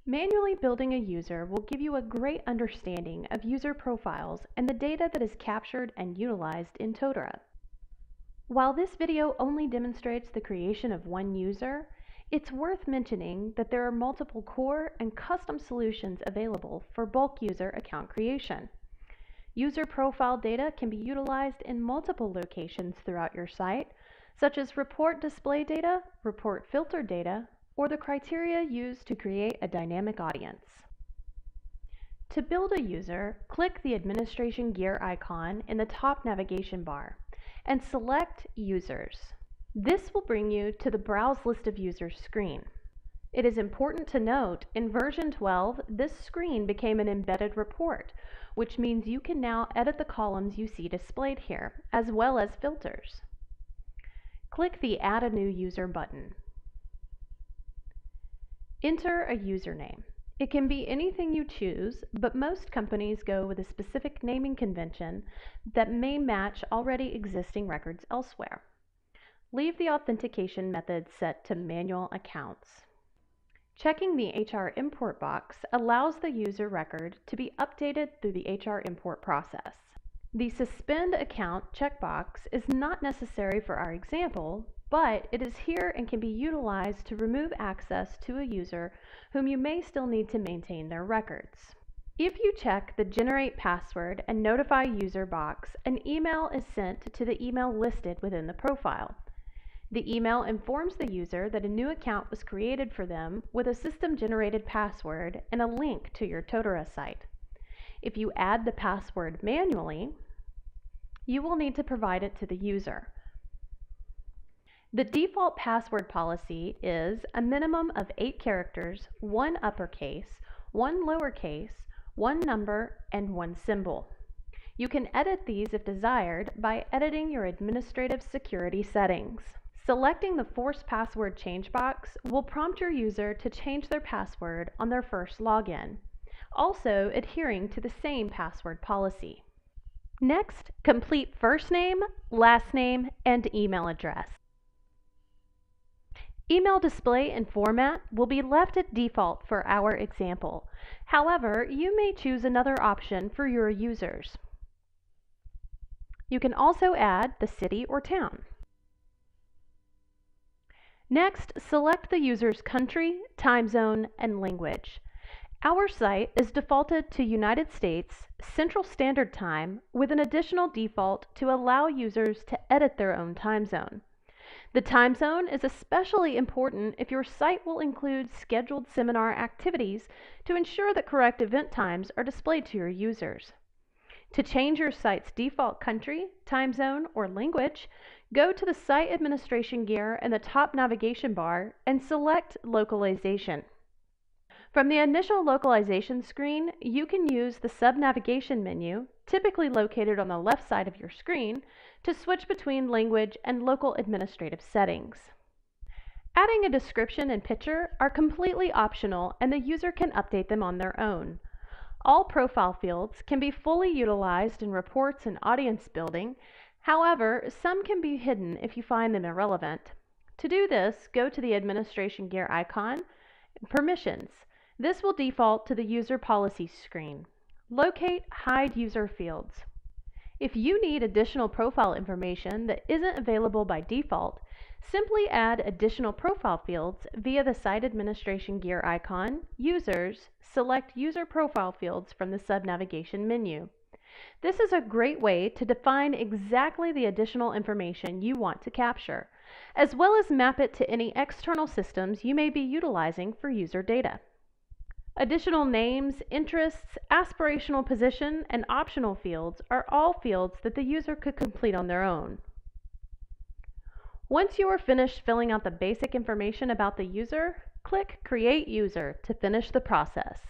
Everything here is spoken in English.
Manually building a user will give you a great understanding of user profiles and the data that is captured and utilized in Totara. While this video only demonstrates the creation of one user, it's worth mentioning that there are multiple core and custom solutions available for bulk user account creation. User profile data can be utilized in multiple locations throughout your site, such as report display data, report filter data, or the criteria used to create a dynamic audience. To build a user, click the administration gear icon in the top navigation bar and select Users. This will bring you to the Browse List of Users screen. It is important to note, in version 12, this screen became an embedded report, which means you can now edit the columns you see displayed here, as well as filters. Click the Add a New User button. Enter a username. It can be anything you choose, but most companies go with a specific naming convention that may match already existing records elsewhere. Leave the authentication method set to manual accounts. Checking the HR import box allows the user record to be updated through the HR import process. The Suspend Account checkbox is not necessary for our example, but it is here and can be utilized to remove access to a user whom you may still need to maintain their records. If you check the Generate Password and Notify User box, an email is sent to the email listed within the profile. The email informs the user that a new account was created for them with a system-generated password and a link to your Totara site. If you add the password manually, you will need to provide it to the user. The default password policy is a minimum of 8 characters, 1 uppercase, 1 lowercase, 1 number, and 1 symbol. You can edit these if desired by editing your administrative security settings. Selecting the Force Password Change box will prompt your user to change their password on their first login, also adhering to the same password policy. Next, complete first name, last name, and email address. Email display and format will be left at default for our example. However, you may choose another option for your users. You can also add the city or town. Next, select the user's country, time zone, and language. Our site is defaulted to United States Central Standard Time with an additional default to allow users to edit their own time zone. The time zone is especially important if your site will include scheduled seminar activities to ensure that correct event times are displayed to your users. To change your site's default country, time zone, or language, go to the Site Administration gear in the top navigation bar and select Localization. From the initial localization screen, you can use the sub-navigation menu, typically located on the left side of your screen, to switch between language and local administrative settings. Adding a description and picture are completely optional, and the user can update them on their own. All profile fields can be fully utilized in reports and audience building. However, some can be hidden if you find them irrelevant. To do this, go to the Administration gear icon, Permissions. This will default to the User Policies screen. Locate Hide User Fields. If you need additional profile information that isn't available by default, simply add additional profile fields via the Site Administration gear icon, Users, select User Profile Fields from the sub-navigation menu. This is a great way to define exactly the additional information you want to capture, as well as map it to any external systems you may be utilizing for user data. Additional names, interests, aspirational position, and optional fields are all fields that the user could complete on their own. Once you are finished filling out the basic information about the user, click Create User to finish the process.